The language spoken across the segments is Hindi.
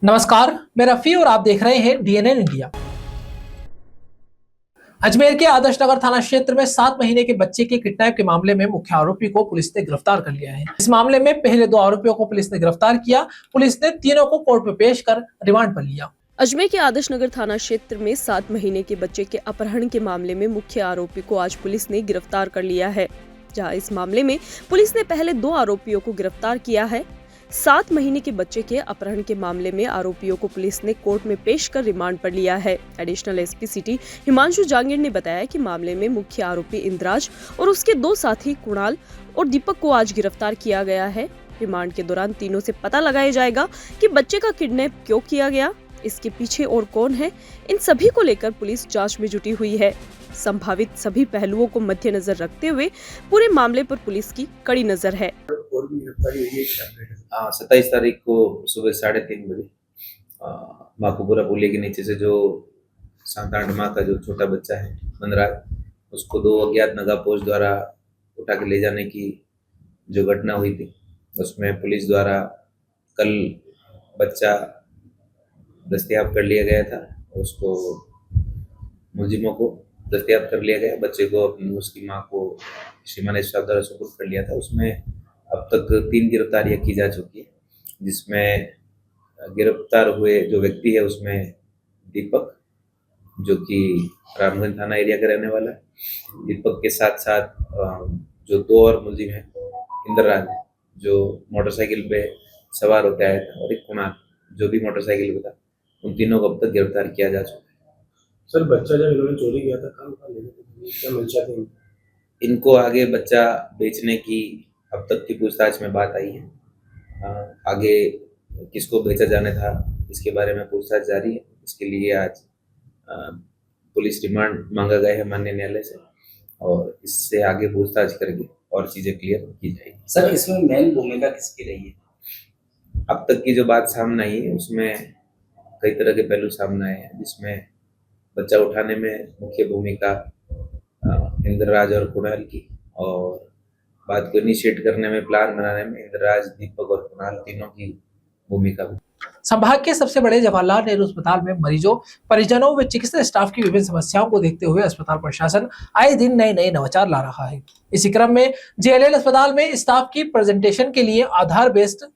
नमस्कार, मैं रफी और आप देख रहे हैं डीएनएन इंडिया। अजमेर के आदर्श नगर थाना क्षेत्र में 7 महीने के बच्चे के किडनैप के मामले में मुख्य आरोपी को पुलिस ने गिरफ्तार कर लिया है। इस मामले में पहले 2 आरोपियों को पुलिस ने गिरफ्तार किया। पुलिस ने तीनों को कोर्ट में पेश कर रिमांड पर लिया। अजमेर के आदर्श नगर थाना क्षेत्र में 7 महीने के बच्चे के अपहरण के मामले में मुख्य आरोपी को आज पुलिस ने गिरफ्तार कर लिया है। जहां इस मामले में पुलिस ने पहले 2 आरोपियों को गिरफ्तार किया है। 7 महीने के बच्चे के अपहरण के मामले में आरोपियों को पुलिस ने कोर्ट में पेश कर रिमांड पर लिया है। Additional SP city Himanshu Jangir ने बताया कि मामले में मुख्य आरोपी इंद्राज और उसके 2 साथी कुणाल और दीपक को आज गिरफ्तार किया गया है। रिमांड के दौरान तीनों से पता लगाया जाएगा कि बच्चे का किडनैप क्यों किया गया, इसके पीछे और कौन है। इन सभी को लेकर पुलिस जांच में जुटी हुई है। संभावित सभी पहलुओं को मद्देनजर रखते हुए पूरे मामले पर पुलिस की कड़ी नजर है। 27 तारीख को सुबह 3:30 बजे माकूपुरा पुलिया के नीचे से जो 7-8 माह का जो छोटा बच्चा है मनराज, उसको 2 अज्ञात नगापोश द्वारा उठा के ले जाने की जो घटना हुई थी, उसमें पुलिस द्वारा कल बच्चा दस्तयाब कर लिया गया था। उसको मुलजिमों को दस्तयाब कर लिया गया। बच्चे को उसकी माँ को श्रीमान स्टाफ द्वारा सुपुर्द कर लिया था। उसमें अब तक 3 गिरफ्तारियां की जा चुकी है, जिसमें गिरफ्तार हुए जो व्यक्ति है उसमें दीपक, जो कि रामगंज थाना एरिया का रहने वाला है। दीपक के साथ साथ जो 2 और मुलजिम हैं, इंद्रराज जो मोटरसाइकिल पे सवार होकर आया था, और एक कुणाल जो भी मोटरसाइकिल पे था, उन तीनों को अब तक गिरफ्तार किया जा चुका है। सर, बच्चा जब इन्होंने चोरी किया था कहाँ लेने क्या मंशा थी? इनको आगे बच्चा बेचने की अब तक की पूछताछ में बात आई है। आगे किसको बेचा जाने था इसके बारे में पूछताछ जारी है। इसके लिए आज पुलिस रिमांड मांगा गया है माननीय न्यायालय से, और इससे आगे पूछताछ करके और चीजें क्लियर की जाएगी। सर, इसमें मेन भूमिका किसकी रही है? अब तक की जो बात सामने आई है उसमें कई तरह के पहलू सामने आए हैं, जिसमें बच्चा उठाने में मुख्य भूमिका इंद्रराज और कुणाल की, और बात को इनिशिएट करने में, प्लान बनाने में इंद्रराज, दीपक और कुणाल तीनों की भूमिका भी। संभाग के सबसे बड़े जवाहरलाल नेहरू अस्पताल में मरीजों, परिजनों व चिकित्सा स्टाफ की विभिन्न समस्याओं को देखते हुए अस्पताल प्रशासन आए दिन नए नवाचार ला रहा है। इसी क्रम में जेएलएल अस्पताल में स्टाफ की प्रेजेंटेशन के लिए आधार बेस्ड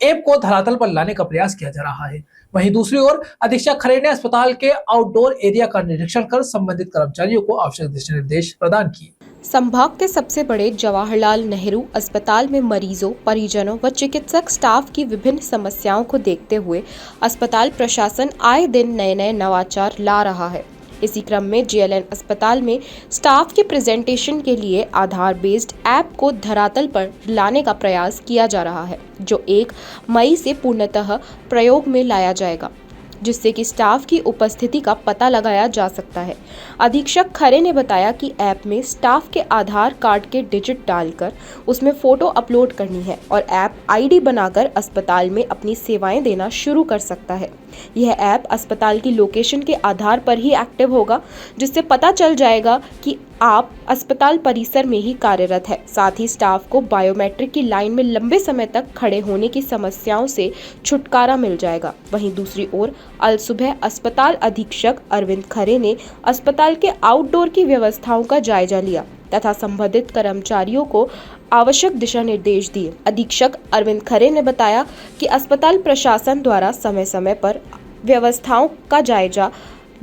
ऐप को धरातल पर लाने का प्रयास किया जा रहा है। वहीं दूसरी ओर अधीक्षक खरे ने अस्पताल के आउटडोर एरिया का निरीक्षण कर संबंधित कर्मचारियों को आवश्यक दिशा निर्देश प्रदान किए। संभाग के सबसे बड़े जवाहरलाल नेहरू अस्पताल में मरीजों, परिजनों व चिकित्सक स्टाफ की विभिन्न समस्याओं को देखते हुए अस्पताल प्रशासन आए दिन नए नवाचार ला रहा है। इसी क्रम में जेएलएन अस्पताल में स्टाफ के प्रेजेंटेशन के लिए आधार बेस्ड ऐप को धरातल पर लाने का प्रयास किया जा रहा है, जो 1 मई से पूर्णतः प्रयोग में लाया जाएगा, जिससे कि स्टाफ की उपस्थिति का पता लगाया जा सकता है। अधीक्षक खरे ने बताया कि ऐप में स्टाफ के आधार कार्ड के डिजिट डालकर उसमें फोटो अपलोड करनी है और ऐप आईडी बनाकर अस्पताल में अपनी सेवाएं देना शुरू कर सकता है। यह ऐप अस्पताल की लोकेशन के आधार पर ही एक्टिव होगा, जिससे पता चल जाएगा कि आप अस्पताल परिसर में ही कार्यरत है। साथ ही स्टाफ को बायोमेट्रिक की लाइन में लंबे समय तक खड़े होने की समस्याओं से छुटकारा मिल जाएगा। वहीं दूसरी ओर अल सुबह अस्पताल अधीक्षक अरविंद खरे ने अस्पताल के आउटडोर की व्यवस्थाओं का जायजा लिया तथा संबंधित कर्मचारियों को आवश्यक दिशा निर्देश दिए। अधीक्षक अरविंद खरे ने बताया कि अस्पताल प्रशासन द्वारा समय समय पर व्यवस्थाओं का जायजा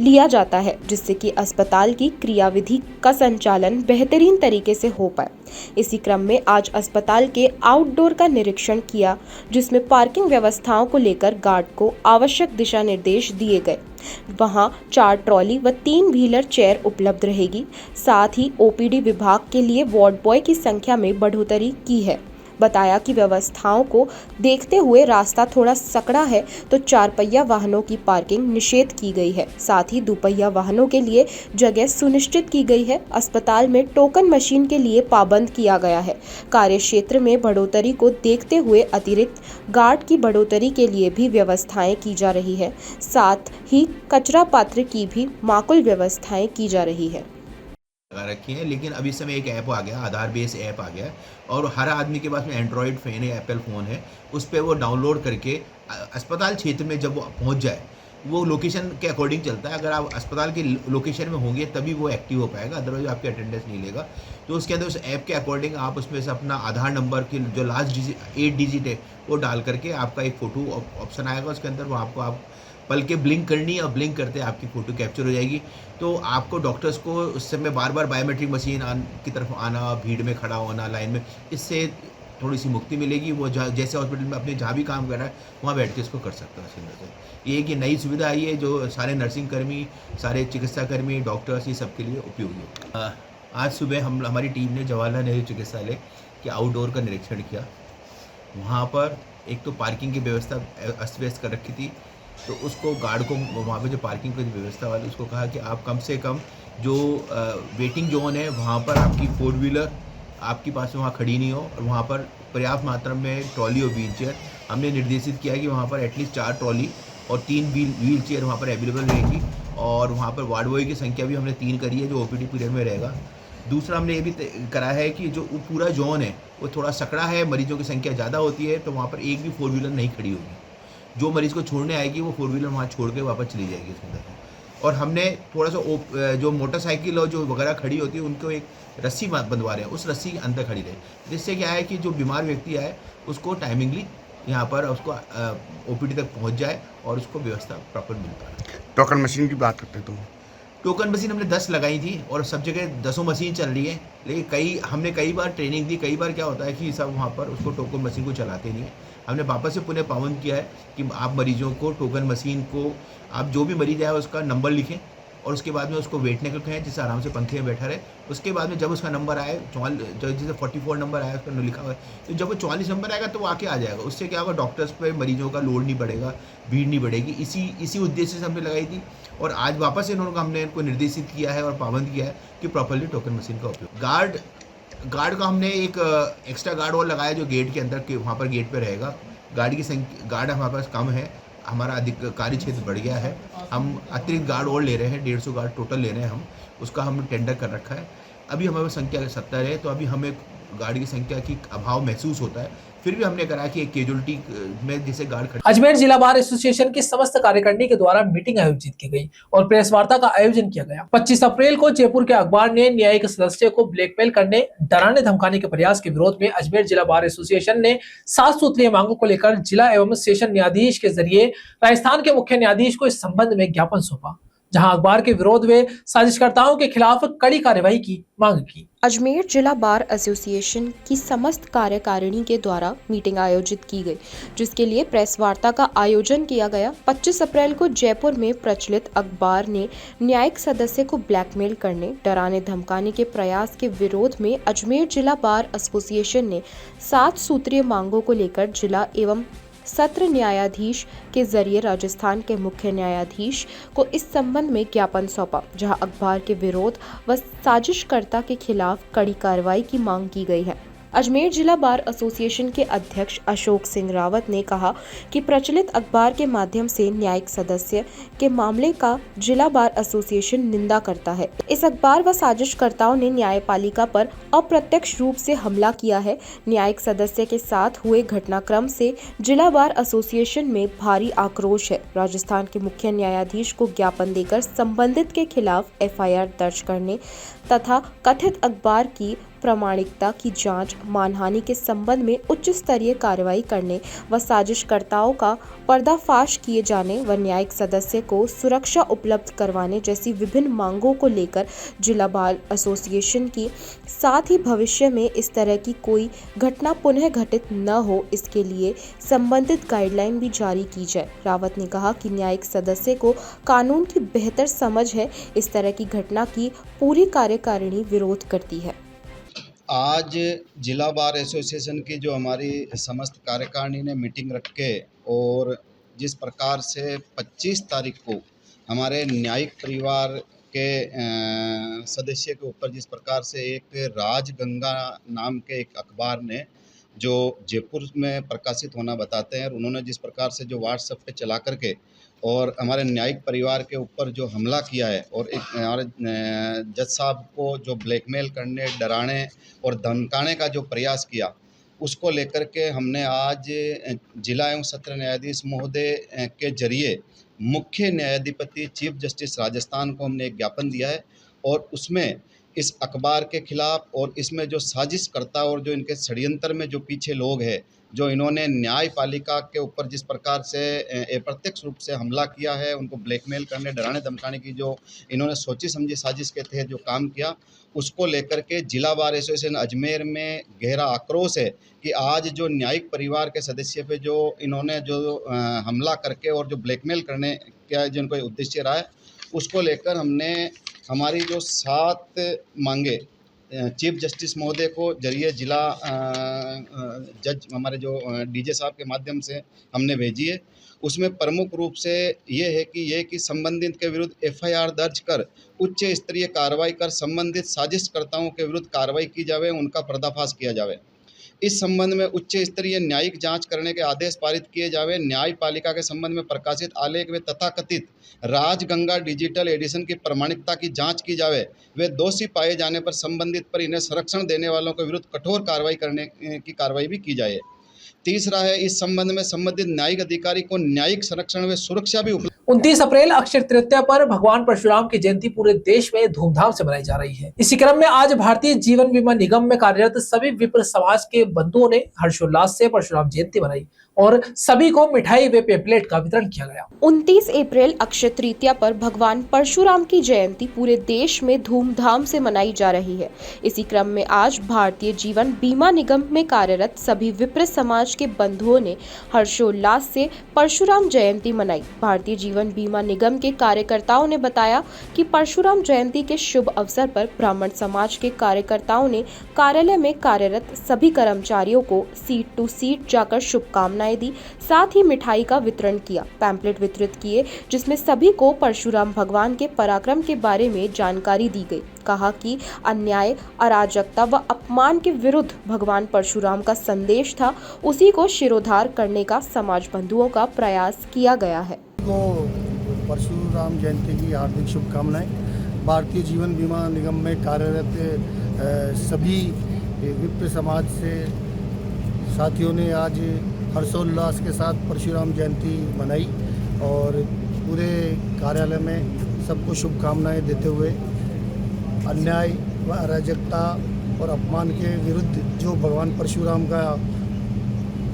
लिया जाता है, जिससे कि अस्पताल की क्रियाविधि का संचालन बेहतरीन तरीके से हो पाए। इसी क्रम में आज अस्पताल के आउटडोर का निरीक्षण किया, जिसमें पार्किंग व्यवस्थाओं को लेकर गार्ड को आवश्यक दिशा निर्देश दिए गए। वहां 4 ट्रॉली व 3 व्हीलर चेयर उपलब्ध रहेगी। साथ ही ओपीडी विभाग के लिए वार्ड बॉय की संख्या में बढ़ोतरी की है। बताया कि व्यवस्थाओं को देखते हुए रास्ता थोड़ा सकड़ा है, तो 4 पहिया वाहनों की पार्किंग निषेध की गई है। साथ ही 2 पहिया वाहनों के लिए जगह सुनिश्चित की गई है। अस्पताल में टोकन मशीन के लिए पाबंद किया गया है। कार्य क्षेत्र में बढ़ोतरी को देखते हुए अतिरिक्त गार्ड की बढ़ोतरी के लिए भी व्यवस्थाएं की जा रही है। साथ ही कचरा पात्र की भी माकुल व्यवस्थाएं की जा रही है। रखी हैं, लेकिन अभी इस समय एक ऐप आ गया, आधार बेस ऐप आ गया है और हर आदमी के पास में एंड्रॉयड फ़ोन है, एप्पल फ़ोन है, उस पे वो डाउनलोड करके अस्पताल क्षेत्र में जब वो पहुंच जाए, वो लोकेशन के अकॉर्डिंग चलता है। अगर आप अस्पताल के लोकेशन में होंगे तभी वो एक्टिव हो पाएगा, अदरवाइज आपकी अटेंडेंस नहीं लेगा। तो उसके अंदर उस ऐप के अकॉर्डिंग आप उसमें से अपना आधार नंबर की जो लास्ट 8 डिजिट है वो डाल करके आपका एक फ़ोटो ऑप्शन आएगा, उसके अंदर वो आपको आप पल के ब्लिंक करनी है और ब्लिंक करते आपकी फ़ोटो कैप्चर हो जाएगी। तो आपको डॉक्टर्स को उस समय बार-बार बायोमेट्रिक मशीन की तरफ आना, भीड़ में खड़ा होना लाइन में, इससे थोड़ी सी मुक्ति मिलेगी। वो जैसे हॉस्पिटल में अपने जहाँ भी काम कर रहा है वहाँ बैठ के इसको कर सकता है उसके अंदर से। ये एक ये नई सुविधा आई है जो सारे नर्सिंग कर्मी, सारे चिकित्सा कर्मी, डॉक्टर्स, ये सबके लिए उपयोगी है। आज सुबह हमारी टीम ने जवाहरलाल नेहरू चिकित्सालय के आउटडोर का निरीक्षण किया। वहाँ पर एक तो पार्किंग की व्यवस्था अस्त व्यस्त कर रखी थी, तो उसको गार्ड को वहाँ पे जो पार्किंग की व्यवस्था वाले उसको कहा कि आप कम से कम जो वेटिंग जोन है वहाँ पर आपकी 4 व्हीलर आपके पास में वहाँ खड़ी नहीं हो और वहाँ पर पर्याप्त मात्रा में ट्रॉली और व्हील चेयर हमने निर्देशित किया कि वहाँ पर एटलीस्ट 4 ट्रॉली और 3 व्हील चेयर वहाँ पर अवेलेबल रहेगी और वहाँ पर वार्ड बॉय की संख्या भी हमने 3 करी है जो ओपीडी पीरियड में रहेगा। दूसरा हमने ये भी करा है कि जो पूरा जोन है वो थोड़ा सकड़ा है, मरीजों की संख्या ज़्यादा होती है, तो वहाँ पर एक भी 4 व्हीलर नहीं खड़ी होगी। जो मरीज़ को छोड़ने आएगी वो 4 व्हीलर वहाँ छोड़ के वापस चली जाएगी इसके अंदर। और हमने थोड़ा सा जो मोटरसाइकिल और जो वगैरह खड़ी होती है उनको एक रस्सी बंधवा रहे हैं, उस रस्सी के अंदर खड़ी रहे, जिससे क्या है कि जो बीमार व्यक्ति आए उसको टाइमिंगली यहाँ पर उसको ओपीडी तक पहुँच जाए और उसको व्यवस्था प्रॉपर मिल पाए। टोकन मशीन की बात करते हैं तो टोकन मशीन हमने 10 लगाई थी और सब जगह 10 मशीन चल रही है, लेकिन हमने कई बार ट्रेनिंग दी। कई बार क्या होता है कि सब वहाँ पर उसको टोकन मशीन को चलाते नहीं है। हमने वापस से पुनः पावन किया है कि आप मरीजों को टोकन मशीन को आप जो भी मरीज आए उसका नंबर लिखें और उसके बाद में उसको बैठने को कहें जिससे आराम से पंखे में बैठा रहे। उसके बाद में जब उसका नंबर आए जैसे 44 नंबर आया उसका लिखा हुआ है, तो जब वो 44 नंबर आएगा तो वो आके आ जाएगा। उससे क्या होगा, डॉक्टर्स पे मरीजों का लोड नहीं बढ़ेगा, भीड़ नहीं बढ़ेगी। इसी उद्देश्य से हमने लगाई थी और आज वापस हमने इनको निर्देशित किया है और पाबंद किया है कि प्रॉपरली टोकन मशीन का उपयोग। गार्ड का हमने एक एक्स्ट्रा गार्ड और लगाया जो गेट के अंदर के वहाँ पर गेट पे रहेगा। गार्ड हमारे पास कम है, हमारा अधिक कार्य क्षेत्र बढ़ गया है। हम अतिरिक्त गार्ड और ले रहे हैं, 150 गार्ड टोटल ले रहे हैं हम, उसका हमने टेंडर कर रखा है। अभी हमारे संख्या 70 है, तो अभी हमें गार्ड की संख्या की अभाव महसूस होता है। फिर भी हमने करा कि एक कैजुअलिटी में जैसे गार्ड खड़े। अजमेर जिला बार एसोसिएशन की समस्त कार्यकारिणी के द्वारा मीटिंग आयोजित की गई और प्रेस वार्ता का आयोजन किया गया। 25 अप्रैल को जयपुर के अखबार ने न्यायिक सदस्य को ब्लैकमेल करने, डराने धमकाने के प्रयास के विरोध में अजमेर जिला बार एसोसिएशन ने 7 सूत्रीय मांगों को लेकर जिला एवं सेशन न्यायाधीश के जरिए राजस्थान के मुख्य न्यायाधीश को इस संबंध में ज्ञापन सौंपा, जहां अखबार के विरोध में साजिशकर्ताओं के खिलाफ कड़ी कार्रवाई की मांग की। अजमेर जिला बार एसोसिएशन की समस्त कार्यकारिणी के द्वारा मीटिंग आयोजित की गई, जिसके लिए प्रेस वार्ता का आयोजन किया गया। 25 अप्रैल को जयपुर में प्रचलित अखबार ने न्यायिक सदस्य को ब्लैकमेल करने, डराने धमकाने के प्रयास के विरोध में अजमेर जिला बार एसोसिएशन ने 7 सूत्रीय मांगों को लेकर जिला एवं सत्र न्यायाधीश के जरिए राजस्थान के मुख्य न्यायाधीश को इस संबंध में ज्ञापन सौंपा, जहां अखबार के विरोध व साजिशकर्ता के खिलाफ कड़ी कार्रवाई की मांग की गई है। अजमेर जिला बार एसोसिएशन के अध्यक्ष अशोक सिंह रावत ने कहा कि प्रचलित अखबार के माध्यम से न्यायिक सदस्य के मामले का जिला बार एसोसिएशन निंदा करता है। इस अखबार व साजिशकर्ताओं ने न्यायपालिका पर अप्रत्यक्ष रूप से हमला किया है। न्यायिक सदस्य के साथ हुए घटनाक्रम से जिला बार एसोसिएशन में भारी आक्रोश है। राजस्थान के मुख्य न्यायाधीश को ज्ञापन देकर संबंधित के खिलाफ FIR दर्ज करने तथा कथित अखबार की प्रामाणिकता की जांच, मानहानि के संबंध में उच्च स्तरीय कार्रवाई करने व साजिशकर्ताओं का पर्दाफाश किए जाने व न्यायिक सदस्य को सुरक्षा उपलब्ध करवाने जैसी विभिन्न मांगों को लेकर जिला बार एसोसिएशन की, साथ ही भविष्य में इस तरह की कोई घटना पुनः घटित न हो, इसके लिए संबंधित गाइडलाइन भी जारी की जाए। रावत ने कहा कि न्यायिक सदस्य को कानून की बेहतर समझ है, इस तरह की घटना की पूरी कार्यकारिणी विरोध करती है। आज जिला बार एसोसिएशन की जो हमारी समस्त कार्यकारिणी ने मीटिंग रख के और जिस प्रकार से 25 तारीख को हमारे न्यायिक परिवार के सदस्य के ऊपर जिस प्रकार से एक राजगंगा नाम के एक अखबार ने जो जयपुर में प्रकाशित होना बताते हैं, और उन्होंने जिस प्रकार से जो व्हाट्सएप पे चला करके और हमारे न्यायिक परिवार के ऊपर जो हमला किया है और एक हमारे जज साहब को जो ब्लैकमेल करने, डराने और धमकाने का जो प्रयास किया, उसको लेकर के हमने आज जिला एवं सत्र न्यायाधीश महोदय के जरिए मुख्य न्यायाधिपति चीफ जस्टिस राजस्थान को हमने एक ज्ञापन दिया है और उसमें इस अखबार के खिलाफ और इसमें जो साजिशकर्ता और जो इनके षड्यंत्र में जो पीछे लोग हैं, जो इन्होंने न्यायपालिका के ऊपर जिस प्रकार से अप्रत्यक्ष रूप से हमला किया है, उनको ब्लैकमेल करने, डराने धमकाने की जो इन्होंने सोची समझी साजिश के तहत जो काम किया, उसको लेकर के जिला बार एसोसिएशन अजमेर में गहरा आक्रोश है कि आज जो न्यायिक परिवार के सदस्य पे जो इन्होंने जो हमला करके और जो ब्लैकमेल करने का जिनको उद्देश्य रहा है, उसको लेकर हमने हमारी जो 7 मांगे चीफ जस्टिस महोदय को जरिए जिला जज हमारे जो डीजे साहब के माध्यम से हमने भेजी है। उसमें प्रमुख रूप से ये है कि संबंधित के विरुद्ध एफआईआर दर्ज कर उच्च स्तरीय कार्रवाई कर संबंधित साजिशकर्ताओं के विरुद्ध कार्रवाई की जावे, उनका पर्दाफाश किया जावे। इस संबंध में उच्च स्तरीय न्यायिक जांच करने के आदेश पारित किए जावे। न्यायपालिका के संबंध में प्रकाशित आलेख व तथाकथित राजगंगा डिजिटल एडिशन की प्रमाणिकता की जांच की जावे। वे दोषी पाए जाने पर संबंधित पर इन्हें संरक्षण देने वालों के विरुद्ध कठोर कार्रवाई करने की कार्रवाई भी की जाए। तीसरा है, इस संबंध में संबंधित न्यायिक अधिकारी को न्यायिक संरक्षण व सुरक्षा भी उपलब्ध। 29 अप्रैल अक्षय तृतीया पर भगवान परशुराम की जयंती पूरे देश में धूमधाम से मनाई जा रही है। इसी क्रम में आज भारतीय जीवन बीमा निगम में कार्यरत सभी विप्र समाज के बंधुओं ने हर्षोल्लास से परशुराम जयंती मनाई और सभी को मिठाई व पेम्पलेट का वितरण किया गया। 29 अप्रैल अक्षय तृतीया पर भगवान परशुराम की जयंती पूरे देश में धूमधाम से मनाई जा रही है। इसी क्रम में आज भारतीय जीवन बीमा निगम में कार्यरत सभी विप्र समाज के बंधुओं ने हर्षोल्लास से परशुराम जयंती मनाई। भारतीय जीवन बीमा निगम के कार्यकर्ताओं ने बताया कि परशुराम जयंती के शुभ अवसर पर ब्राह्मण समाज के कार्यकर्ताओं ने कार्यालय में कार्यरत सभी कर्मचारियों को सीट टू सीट जाकर शुभकामनाएं दी, साथ ही मिठाई का वितरण किया, पैम्पलेट वितरित किए, जिसमें सभी को परशुराम भगवान के पराक्रम के बारे में जानकारी दी गई। कहा कि अन्याय, अराजकता व अपमान के विरुद्ध भगवान परशुराम का संदेश था, उसी को शिरोधार करने का समाज बंधुओं का प्रयास किया गया है। को परशुराम जयंती की हार्दिक शुभकामनाएं। भारतीय जीवन बीमा निगम में कार्यरत सभी विप्र समाज से साथियों ने आज हर्षोल्लास के साथ परशुराम जयंती मनाई और पूरे कार्यालय में सबको शुभकामनाएं देते हुए अन्याय व अराजकता और अपमान के विरुद्ध जो भगवान परशुराम का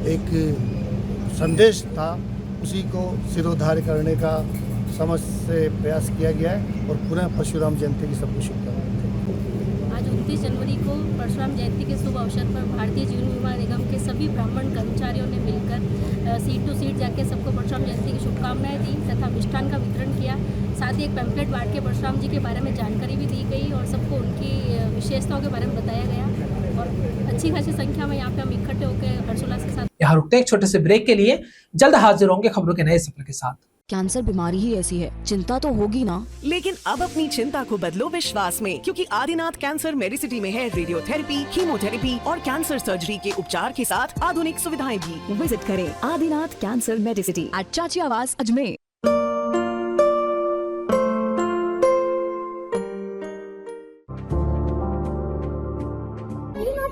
एक संदेश था, उसी को सिरोधार्य करने का समझ से प्रयास किया गया है और पुनः परशुराम जयंती की सबको शुभकामनाएं। आज 29 जनवरी को परशुराम जयंती के शुभ अवसर पर भारतीय जीवन बीमा निगम के सभी ब्राह्मण कर्मचारियों ने मिलकर सीट टू सीट जाके सबको परशुराम जयंती की शुभकामनाएं दी तथा मिष्ठान का वितरण किया। साथ ही एक पैम्पलेट बांट के परशुराम जी के बारे में जानकारी भी दी गई और सबको उनकी विशेषताओं के बारे में बताया गया और अच्छी खासी संख्या में यहाँ पे हम इकट्ठे होकर हर्षोल्लास के साथ। यहाँ रुकते हैं एक छोटे से ब्रेक के लिए, जल्द हाजिर होंगे खबरों के नए सफर के साथ। कैंसर बीमारी ही ऐसी है, चिंता तो होगी ना। लेकिन अब अपनी चिंता को बदलो विश्वास में, क्योंकि आदिनाथ कैंसर मेडिसिटी में है रेडियोथेरेपी, कीमोथेरेपी और कैंसर सर्जरी के उपचार के साथ आधुनिक सुविधाएं भी। विजिट करें आदिनाथ कैंसर मेडिसिटी एट चाची आवास Ajmer.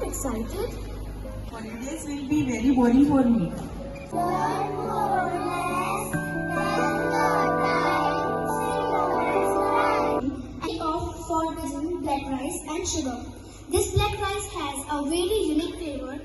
Excited? Holidays will be very boring for me. For cuisine, black rice and sugar. This black rice has a very unique flavor.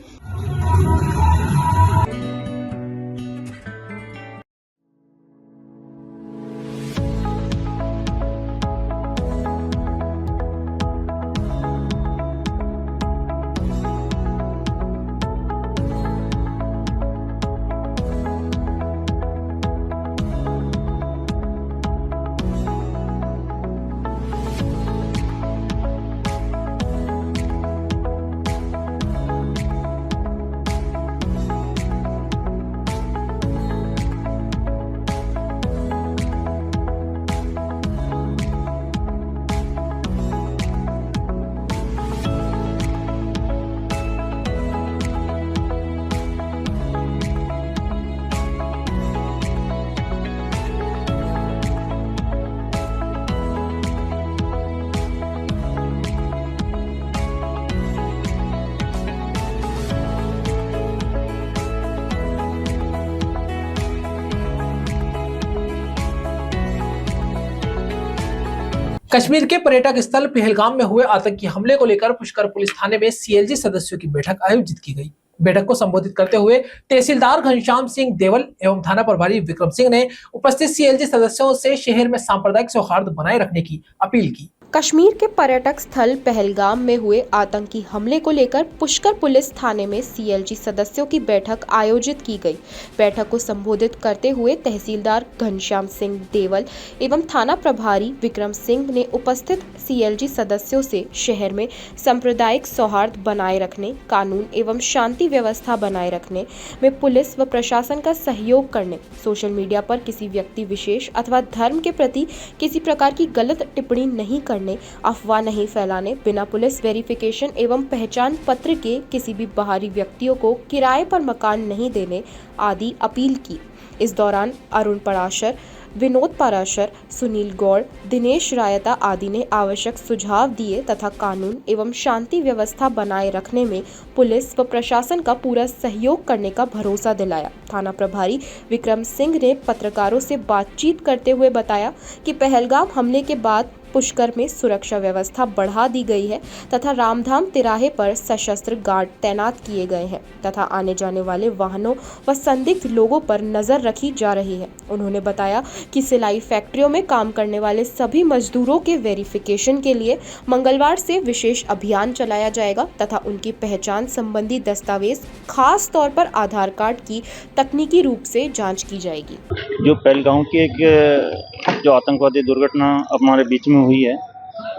Kashmir के पर्यटक स्थल पहलगाम में हुए आतंकी हमले को लेकर पुष्कर पुलिस थाने में सीएलजी सदस्यों की बैठक आयोजित की गई। बैठक को संबोधित करते हुए तहसीलदार घनश्याम सिंह देवल एवं थाना प्रभारी विक्रम सिंह ने उपस्थित सीएलजी सदस्यों से शहर में सांप्रदायिक सौहार्द बनाए रखने की अपील की। कश्मीर के पर्यटक स्थल पहलगाम में हुए आतंकी हमले को लेकर पुष्कर पुलिस थाने में सीएलजी सदस्यों की बैठक आयोजित की गई। बैठक को संबोधित करते हुए तहसीलदार घनश्याम सिंह देवल एवं थाना प्रभारी विक्रम सिंह ने उपस्थित सीएलजी सदस्यों से शहर में सांप्रदायिक सौहार्द बनाए रखने, कानून एवं शांति व्यवस्था बनाए रखने में पुलिस व प्रशासन का सहयोग करने, सोशल मीडिया पर किसी व्यक्ति विशेष अथवा धर्म के प्रति किसी प्रकार की गलत टिप्पणी नहीं करने, अफवाह नहीं फैलाने, बिना पुलिस वेरिफिकेशन एवं पहचान पत्र के किसी भी बाहरी व्यक्तियों को किराए पर मकान नहीं देने आदि अपील की। इस दौरान अरुण पराशर, विनोद पराशर, सुनील गौड़, दिनेश रायता आदि ने आवश्यक सुझाव दिए तथा कानून एवं शांति व्यवस्था बनाए रखने में पुलिस व प्रशासन का पूरा सहयोग करने का भरोसा दिलाया। थाना प्रभारी विक्रम सिंह ने पत्रकारों से बातचीत करते हुए बताया कि पहलगाम हमले के बाद पुष्कर में सुरक्षा व्यवस्था बढ़ा दी गई है तथा रामधाम तिराहे पर सशस्त्र गार्ड तैनात किए गए हैं तथा आने जाने वाले वाहनों व संदिग्ध लोगों पर नजर रखी जा रही है। उन्होंने बताया कि सिलाई फैक्ट्रियों में काम करने वाले सभी मजदूरों के वेरिफिकेशन के लिए मंगलवार से विशेष अभियान चलाया जाएगा तथा उनकी पहचान संबंधी दस्तावेज खास तौर पर आधार कार्ड की तकनीकी रूप से जाँच की जाएगी। जो पहलगाम की एक जो आतंकवादी दुर्घटना हमारे बीच में हुई है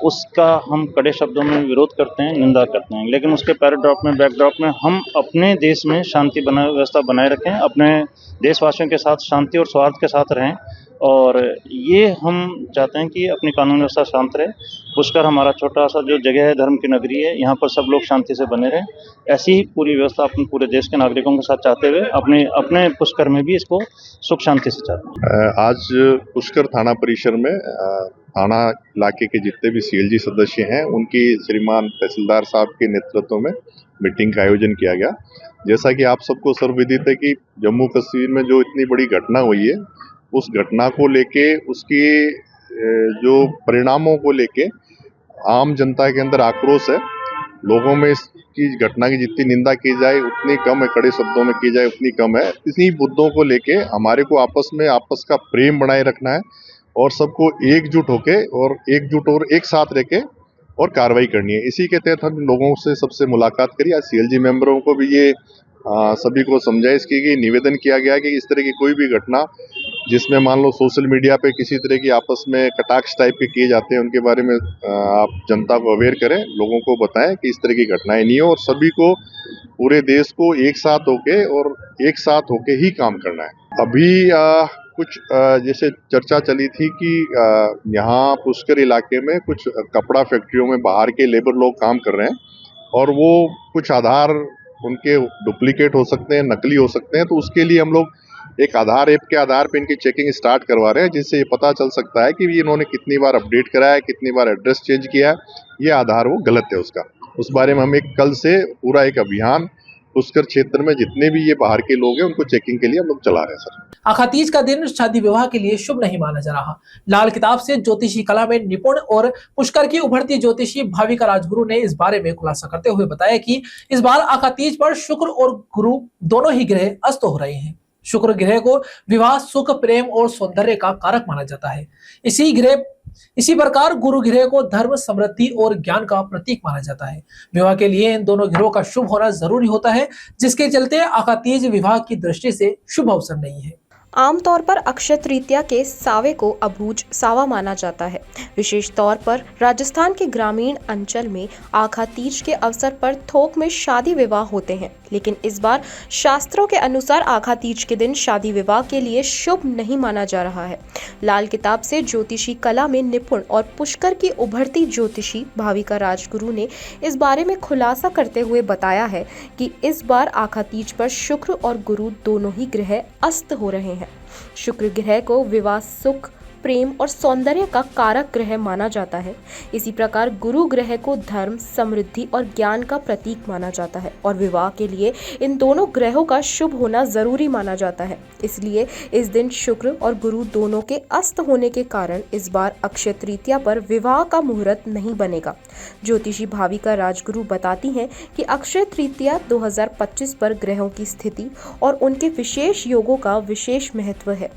उसका हम कड़े शब्दों में विरोध करते हैं, निंदा करते हैं, लेकिन उसके बैकड्रॉप में हम अपने देश में शांति व्यवस्था बनाए रखें, अपने देशवासियों के साथ शांति और सौहार्द के साथ रहें और ये हम चाहते हैं कि अपनी कानून व्यवस्था शांत रहे। पुष्कर हमारा छोटा सा जो जगह है, धर्म की नगरी है, यहाँ पर सब लोग शांति से बने रहें। ऐसी ही पूरी व्यवस्था अपने पूरे देश के नागरिकों के साथ चाहते हुए अपने पुष्कर में भी इसको सुख शांति से चाहते हैं। आज पुष्कर थाना परिसर में थाना इलाके के जितने भी सीएलजी सदस्य हैं उनकी श्रीमान तहसीलदार साहब के नेतृत्व में मीटिंग का आयोजन किया गया। जैसा कि आप सबको सर्वविदित है कि जम्मू कश्मीर में जो इतनी बड़ी घटना हुई है उस घटना को लेके उसकी जो परिणामों को लेके आम जनता के अंदर आक्रोश है। लोगों में इसकी घटना की जितनी निंदा की जाए उतनी कम है, कड़े शब्दों में की जाए उतनी कम है। इन्हीं मुद्दों को लेके हमारे को आपस का प्रेम बनाए रखना है और सबको एकजुट और एक साथ रह के और कार्रवाई करनी है। इसी के तहत हम लोगों से सबसे मुलाकात करी। आज सीएलजी मेंबरों को भी ये सभी को समझाइश की गई, निवेदन किया गया कि इस तरह की कोई भी घटना जिसमें मान लो सोशल मीडिया पे किसी तरह की आपस में कटाक्ष टाइप के किए जाते हैं उनके बारे में आप जनता को अवेयर करें, लोगों को बताएं कि इस तरह की घटनाएं नहीं हो और सभी को पूरे देश को एक साथ होके ही काम करना है। अभी कुछ जैसे चर्चा चली थी कि यहाँ पुष्कर इलाके में कुछ कपड़ा फैक्ट्रियों में बाहर के लेबर लोग काम कर रहे हैं और वो कुछ आधार उनके डुप्लीकेट हो सकते हैं, नकली हो सकते हैं, तो उसके लिए हम लोग एक आधार ऐप के आधार पे इनकी चेकिंग स्टार्ट करवा रहे हैं, जिससे ये पता चल सकता है कि इन्होंने कितनी बार अपडेट कराया है, कितनी बार एड्रेस चेंज किया है, ये आधार वो गलत है उसका। उस बारे में हम कल से पूरा एक अभियान पुष्कर क्षेत्र में जितने भी ये बाहर के लोग हैं उनको चेकिंग के लिए हम लोग चला रहे हैं। सर, आखातीज का दिन शादी विवाह के लिए शुभ नहीं माना जा रहा। लाल किताब से ज्योतिषी कला में निपुण और पुष्कर की उभरती ज्योतिषी भाविका राजगुरु ने इस बारे में खुलासा करते हुए बताया कि इस बार आखातीज पर शुक्र और गुरु दोनों ही ग्रह अस्त हो रहे हैं। शुक्र ग्रह को विवाह, सुख, प्रेम और सौंदर्य का कारक माना जाता है। इसी प्रकार गुरु ग्रह को धर्म, समृद्धि और ज्ञान का प्रतीक माना जाता है। विवाह के लिए इन दोनों ग्रहों का शुभ होना जरूरी होता है, जिसके चलते आखातीज विवाह की दृष्टि से शुभ अवसर नहीं है। आमतौर पर अक्षय तृतीया के सावे को अबूझ सावा माना जाता है। विशेष तौर पर राजस्थान के ग्रामीण अंचल में आखातीज के अवसर पर थोक में शादी विवाह होते हैं, लेकिन इस बार शास्त्रों के अनुसार आखातीज के दिन शादी विवाह के लिए शुभ नहीं माना जा रहा है। लाल किताब से ज्योतिषी कला में निपुण और पुष्कर की उभरती ज्योतिषी भाविका राजगुरु ने इस बारे में खुलासा करते हुए बताया है कि इस बार आखातीज पर शुक्र और गुरु दोनों ही ग्रह अस्त हो रहे हैं। शुक्र ग्रह को विवाह, सुख, प्रेम और सौंदर्य का कारक ग्रह माना जाता है। इसी प्रकार गुरु ग्रह को धर्म, समृद्धि और ज्ञान का प्रतीक माना जाता है और विवाह के लिए इन दोनों ग्रहों का शुभ होना जरूरी माना जाता है। इसलिए इस दिन शुक्र और गुरु दोनों के अस्त होने के कारण इस बार अक्षय तृतीया पर विवाह का मुहूर्त नहीं बनेगा। ज्योतिषी भाविका राजगुरु बताती हैं कि अक्षय तृतीया 2025 पर ग्रहों की स्थिति और उनके विशेष योगों का विशेष महत्व है।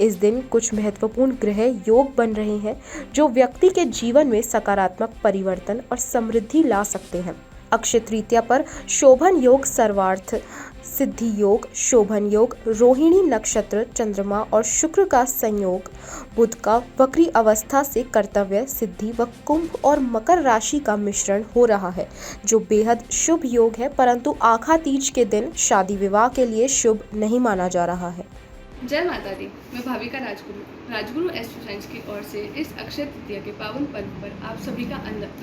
इस दिन कुछ महत्वपूर्ण ग्रह योग बन रहे हैं जो व्यक्ति के जीवन में सकारात्मक परिवर्तन और समृद्धि ला सकते हैं। अक्षय तृतीया पर शोभन योग, सर्वार्थ सिद्धि योग, शोभन योग, रोहिणी नक्षत्र, चंद्रमा और शुक्र का संयोग, बुध का वक्री अवस्था से कर्तव्य सिद्धि व कुंभ और मकर राशि का मिश्रण हो रहा है जो बेहद शुभ योग है, परंतु आखा तीज के दिन शादी विवाह के लिए शुभ नहीं माना जा रहा है। जय माता दी। मैं भाविका राजगुरु एस्ट्रो साइंस की ओर से इस अक्षय तृतीया के पावन पर्व पर आप सभी का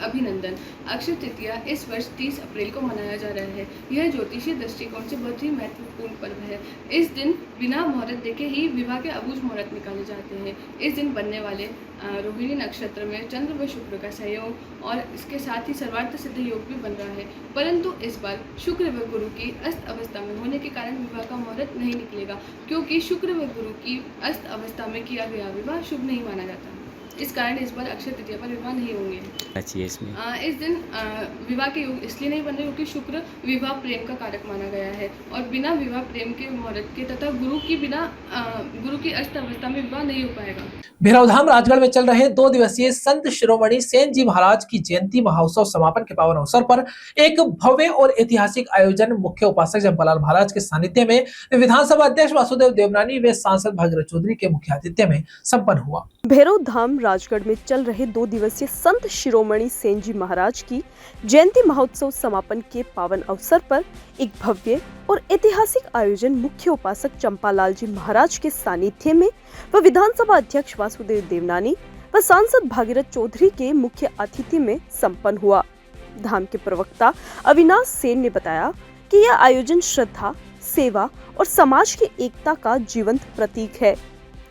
अभिनंदन। अक्षय तृतीया इस वर्ष 30 अप्रैल को मनाया जा रहा है। यह ज्योतिषीय दृष्टिकोण से बहुत ही महत्वपूर्ण पर्व है। इस दिन बिना मुहूर्त देखे ही विवाह के अबूझ मुहूर्त निकाले जाते हैं। इस दिन बनने वाले रोहिणी नक्षत्र में चंद्र व शुक्र का सहयोग और इसके साथ ही सर्वार्थ सिद्ध योग भी बन रहा है, परंतु इस बार शुक्र व गुरु की अस्त अवस्था में होने के कारण विवाह का मुहूर्त नहीं निकलेगा, क्योंकि शुक्र व गुरु की अस्त अवस्था में किया गया विवाह शुभ नहीं माना जाता। इस कारण इस बार अक्षय तृतीया पर विवाह नहीं होंगे। अच्छी है इसमें इस दिन विवाह के योग इसलिए नहीं बन रहे क्योंकि शुक्र विवाह प्रेम का कारक माना गया है और बिना विवाह प्रेम के मुहूर्त के तथा गुरु की अस्त अवस्था में विवाह नहीं हो पाएगा। भैरवधाम राजगढ़ में चल रहे 2 दिवसीय संत शिरोमणि सेन जी महाराज की जयंती महोत्सव समापन के पावन अवसर पर एक भव्य और ऐतिहासिक आयोजन मुख्य उपासक जंपालाल महाराज के सानिध्य में विधानसभा अध्यक्ष वासुदेव देवनानी व सांसद भागीरथ चौधरी के मुख्य आतिथ्य में संपन्न हुआ। भैरवधाम राजगढ़ में चल रहे 2 दिवसीय संत शिरोमणि सेन जी महाराज की जयंती महोत्सव समापन के पावन अवसर पर एक भव्य और ऐतिहासिक आयोजन मुख्य उपासक चंपालाल जी महाराज के सानिध्य में व विधानसभा अध्यक्ष वासुदेव देवनानी व सांसद भागीरथ चौधरी के मुख्य आतिथ्य में संपन्न हुआ। धाम के प्रवक्ता अविनाश सेन ने बताया कि यह आयोजन श्रद्धा, सेवा और समाज की एकता का जीवंत प्रतीक है।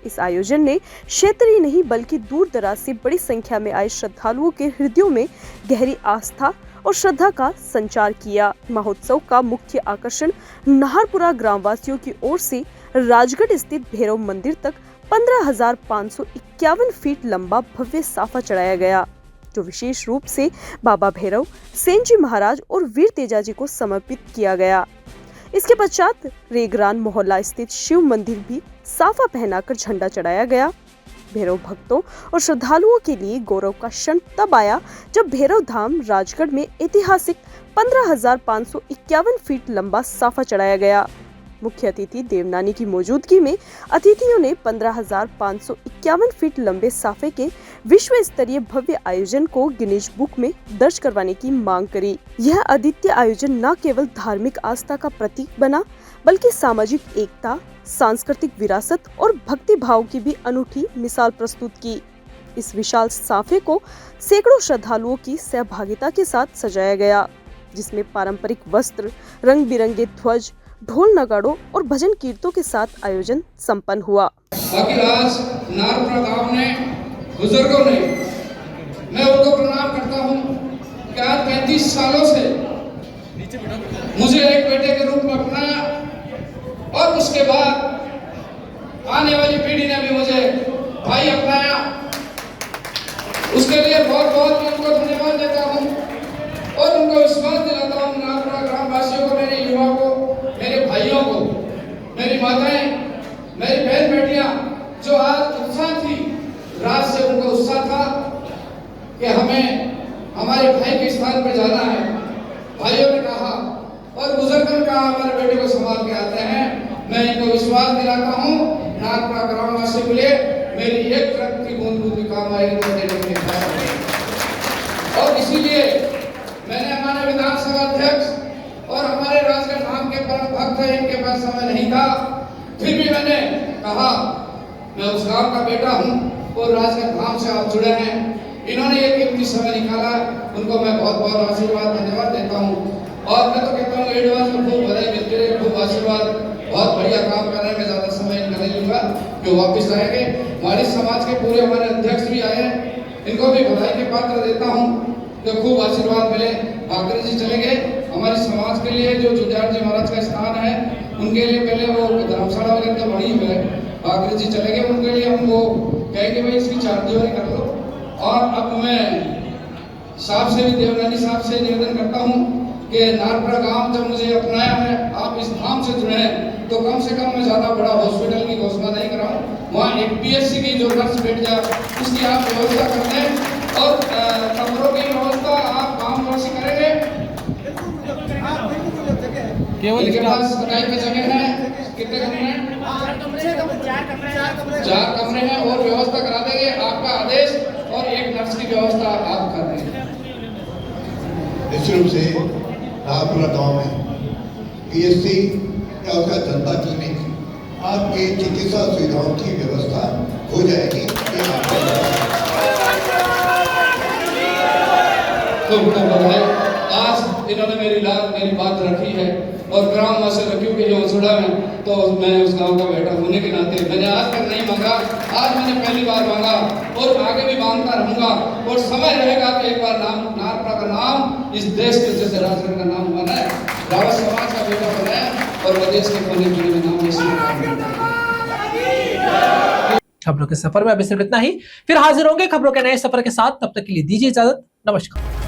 इस आयोजन ने क्षेत्र ही नहीं बल्कि दूर दराज से बड़ी संख्या में आए श्रद्धालुओं के हृदयों में गहरी आस्था और श्रद्धा का संचार किया। महोत्सव का मुख्य आकर्षण नाहरपुरा ग्रामवासियों की ओर से राजगढ़ स्थित भैरव मंदिर तक 15,551 फीट लंबा भव्य साफा चढ़ाया गया, जो विशेष रूप से बाबा भैरव, सेन जी महाराज और वीर तेजा जी को समर्पित किया गया। इसके पश्चात रेगरान मोहल्ला स्थित शिव मंदिर भी साफा पहनाकर झंडा चढ़ाया गया। भैरव भक्तों और श्रद्धालुओं के लिए गौरव का क्षण तब आया जब भैरव धाम राजगढ़ में ऐतिहासिक 15,551 फीट लंबा साफा चढ़ाया गया। मुख्य अतिथि देवनानी की मौजूदगी में अतिथियों ने 15,551 फीट लंबे साफे के विश्व स्तरीय भव्य आयोजन को गिनीज बुक में दर्ज करवाने की मांग करी। यह अद्वितीय आयोजन न केवल धार्मिक आस्था का प्रतीक बना बल्कि सामाजिक एकता, सांस्कृतिक विरासत और भक्ति भाव की भी अनूठी मिसाल प्रस्तुत की। इस विशाल साफे को सैकड़ों श्रद्धालुओं की सहभागिता के साथ सजाया गया, जिसमें पारंपरिक वस्त्र, रंग बिरंगे ध्वज, ढोल नगाड़ों और भजन कीर्तनों के साथ आयोजन संपन्न हुआ। बाकी आज नारपुरा गांव ने, बुजुर्गों ने, मैं उनको प्रणाम करता हूँ कि आज 35 सालों से मुझे एक बेटे के रूप में अपनाया और उसके बाद आने वाली पीढ़ी ने भी मुझे भाई अपनाया। उसके लिए बहुत बहुत मैं उनको धन्यवाद देता हूँ और उनको विश्वास दिलाता हूँ, नागपुरा ग्रामवासियों को, मेरे युवाओं को, मेरे भाइयों को, मेरी माताएं, मेरी बहन बेटियां जो आज उत्साह थी, रात से उनको उत्साह था कि हमें हमारे भाई के स्थान पर जाना है। भाइयों ने कहा और बुजुर्गों ने कहा हमारे बेटे को संभाल के आते हैं। मैं इनको विश्वास दिलाता हूँ, नागपुरा ग्रामवासियों के लिए मेरी एक रक्त की बूंद बूंद काम आएगी और इसीलिए मैंने हमारे विधानसभा अध्यक्ष और हमारे राजगढ़ धाम के परम भक्त हैं, इनके पास समय नहीं था, फिर भी मैंने कहा मैं उस गांव का बेटा हूं और राजगढ़ धाम से आप जुड़े हैं। इन्होंने ये कीमती समय निकाला, उनको मैं बहुत बहुत आशीर्वाद धन्यवाद देता हूं और मैं तो कहता हूँ एडवांस में खूब बधाई मिलती रहे, खूब आशीर्वाद। बहुत बढ़िया काम कर रहे हैं, मैं ज्यादा समय नहीं लूंगा। कि वापस आएंगे। हमारे समाज के पूरे हमारे अध्यक्ष भी आए हैं, इनको भी बधाई के पात्र देता हूँ कि खूब आशीर्वाद मिले। आखिर जी चले गए, हमारे समाज के लिए जो जुझार जी महाराज का स्थान है उनके लिए पहले वो धर्मशाला वगैरह तो बड़ी हुई है, आखिर जी चले गए, उनके लिए हम वो कहेंगे भाई इसकी चारदीवारी कर लो। और अब मैं साहब से भी, देवरानी साहब से निवेदन करता हूँ कि नारपरा गांव जब मुझे अपनाया है, आप इस धाम से जुड़े हैं, तो कम से कम मैं ज़्यादा बड़ा हॉस्पिटल की घोषणा नहीं कराऊँ, वहाँ एक PSC की जो नर्स बैठ जाए उसकी आप व्यवस्था कर दें और कमरों की व्यवस्था आप गाँववासी करेंगे। केवल इनके पास किराए की जगह है, कितने कमरे हैं? 4 कमरे हैं और व्यवस्था करा देंगे। आपका आदेश और एक नर्स की व्यवस्था आप कर देंगे। निश्चित रूप से नारपुरा गाँव में PSC या उसका जनता क्लिनिक आपकी चिकित्सा सुविधाओं की व्यवस्था हो जाएगी। आज इन्होंने मेरी बात रखी है और ग्राम वासी रखी कि जो जुड़ा है, तो मैं उस गांव का बेटा होने के नाते मैंने आज तक नहीं मांगा, आज मैंने पहली बार मांगा और आगे भी मांगता रहूंगा। और समय रहेगा तो एक बार नारपरा का नाम इस देश के जैसे राजगढ़ का नाम बना है, रावत समाज का बेटा बना है और प्रदेश के कोने कोने में नाम खबरों के सफर में अभी सिर्फ इतना ही, फिर हाजिर होंगे खबरों के नए सफर के साथ। तब तक के लिए दीजिए इजाजत, नमस्कार।